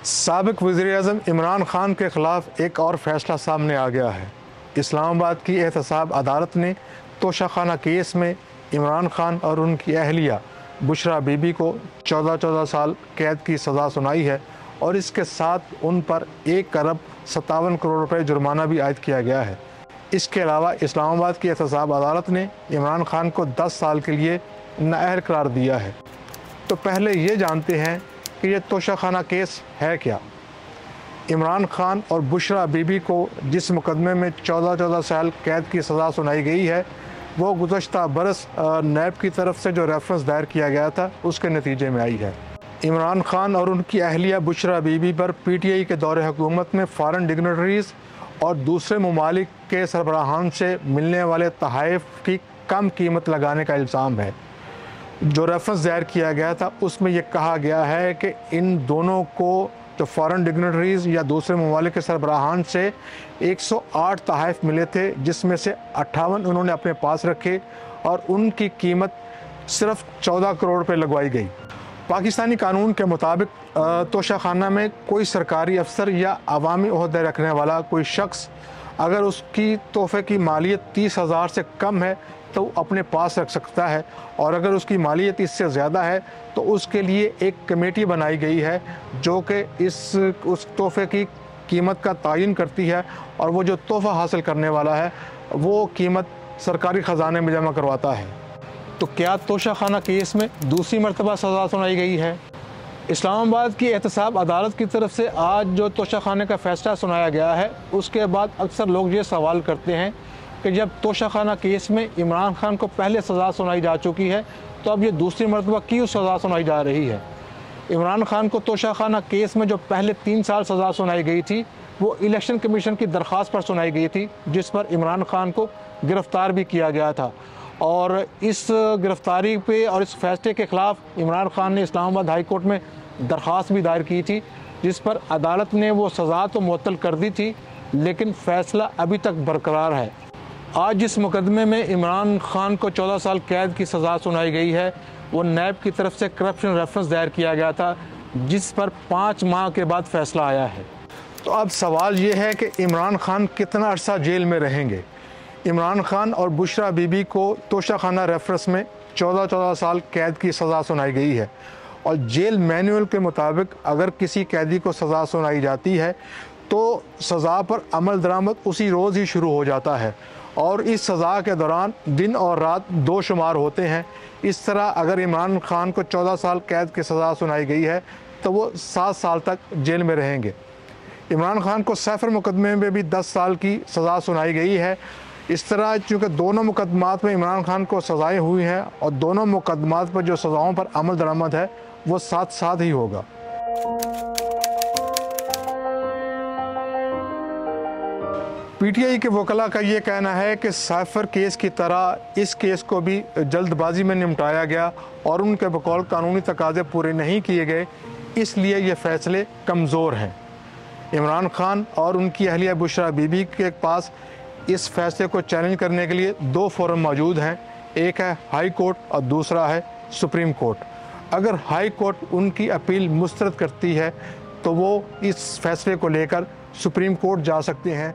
साबिक वज़ीर-ए-आज़म इमरान खान के ख़िलाफ़ एक और फैसला सामने आ गया है। इस्लामाबाद की एहतसाब अदालत ने तोशाखाना केस में इमरान खान और उनकी अहलिया बुशरा बीबी को 14 साल कैद की सज़ा सुनाई है और इसके साथ उन पर 1 अरब 57 करोड़ रुपए जुर्माना भी आयद किया गया है। इसके अलावा इस्लामाबाद की एहतसाब अदालत ने इमरान खान को 10 साल के लिए नाअहल करार दिया है। तो पहले ये जानते हैं कि ये तोशाखाना केस है क्या। इमरान खान और बुशरा बीबी को जिस मुकदमे में 14 साल कैद की सज़ा सुनाई गई है वो गुज़श्ता बरस नैब की तरफ से जो रेफरेंस दायर किया गया था उसके नतीजे में आई है। इमरान खान और उनकी अहलिया बुशरा बीबी पर PTI के दौरे हुकूमत में फ़ॉरेन डिग्नेटरीज़ और दूसरे ममालिक के सरबराहान से मिलने वाले तोहफ़ की कम कीमत लगाने का इल्ज़ाम है। जो रेफरेंस दायर किया गया था उसमें यह कहा गया है कि इन दोनों को जो फ़ॉरेन डिग्नेटरीज़ या दूसरे ममालिक के सरबराहान से 108 तोहफ़ मिले थे, जिसमें से 58 उन्होंने अपने पास रखे और उनकी कीमत सिर्फ 14 करोड़ रुपये लगवाई गई। पाकिस्तानी कानून के मुताबिक तोशाखाना में कोई सरकारी अफसर या अवामी ओहदे रखने वाला कोई शख्स अगर उसकी तोहफ़े की मालियत 30,000 से कम है तो अपने पास रख सकता है, और अगर उसकी मालियत इससे ज़्यादा है तो उसके लिए एक कमेटी बनाई गई है जो कि उस तोहफ़े की कीमत का तयन करती है और वो जो तोहफ़ा हासिल करने वाला है वो कीमत सरकारी ख़जाने में जमा करवाता है। तो क्या तोशाखाना केस में दूसरी मरतबा सज़ा सुनाई गई है? इस्लामाबाद की एहतसाब अदालत की तरफ से आज जो तोशाखाने का फ़ैसला सुनाया गया है उसके बाद अक्सर लोग ये सवाल करते हैं कि जब तोशाखाना केस में इमरान खान को पहले सज़ा सुनाई जा चुकी है तो अब ये दूसरी मरतबा क्यों सज़ा सुनाई जा रही है। इमरान खान को तोशाखाना केस में जो पहले 3 साल सज़ा सुनाई गई थी वो इलेक्शन कमीशन की दरख्वास्त पर सुनाई गई थी, जिस पर इमरान खान को गिरफ़्तार भी किया गया था, और इस गिरफ़्तारी पे और इस फैसले के ख़िलाफ़ इमरान खान ने इस्लामाबाद हाई कोर्ट में दरख्वास्त भी दायर की थी, जिस पर अदालत ने वो सज़ा तो मुअत्तल कर दी थी लेकिन फ़ैसला अभी तक बरकरार है। आज जिस मुकदमे में इमरान खान को 14 साल कैद की सज़ा सुनाई गई है वो नैब की तरफ से करप्शन रेफरेंस दायर किया गया था, जिस पर 5 माह के बाद फ़ैसला आया है। तो अब सवाल ये है कि इमरान खान कितना अरसा जेल में रहेंगे। इमरान खान और बुशरा बीबी को तोशाखाना रेफरेंस में 14 साल कैद की सज़ा सुनाई गई है, और जेल मैनुअल के मुताबिक अगर किसी कैदी को सज़ा सुनाई जाती है तो सज़ा पर अमल दरामद उसी रोज़ ही शुरू हो जाता है, और इस सज़ा के दौरान दिन और रात 2 शुमार होते हैं। इस तरह अगर इमरान खान को 14 साल कैद की सज़ा सुनाई गई है तो वो 7 साल तक जेल में रहेंगे। इमरान खान को सैफर मुकदमे में भी 10 साल की सज़ा सुनाई गई है। इस तरह चूँकि दोनों मुकदमात में इमरान खान को सज़ाएँ हुई हैं और दोनों मुकदमात पर जो सज़ाओं पर अमल दरामद है वो साथ साथ ही होगा। PTI के वकला का ये कहना है कि साइफर केस की तरह इस केस को भी जल्दबाजी में निपटाया गया और उनके बकौल कानूनी तकाज़े पूरे नहीं किए गए, इसलिए ये फ़ैसले कमज़ोर हैं। इमरान खान और उनकी अहलिया बुशरा बीबी के पास इस फैसले को चैलेंज करने के लिए 2 फोरम मौजूद हैं, एक है हाई कोर्ट और दूसरा है सुप्रीम कोर्ट। अगर हाई कोर्ट उनकी अपील मुस्तरद करती है तो वो इस फैसले को लेकर सुप्रीम कोर्ट जा सकते हैं।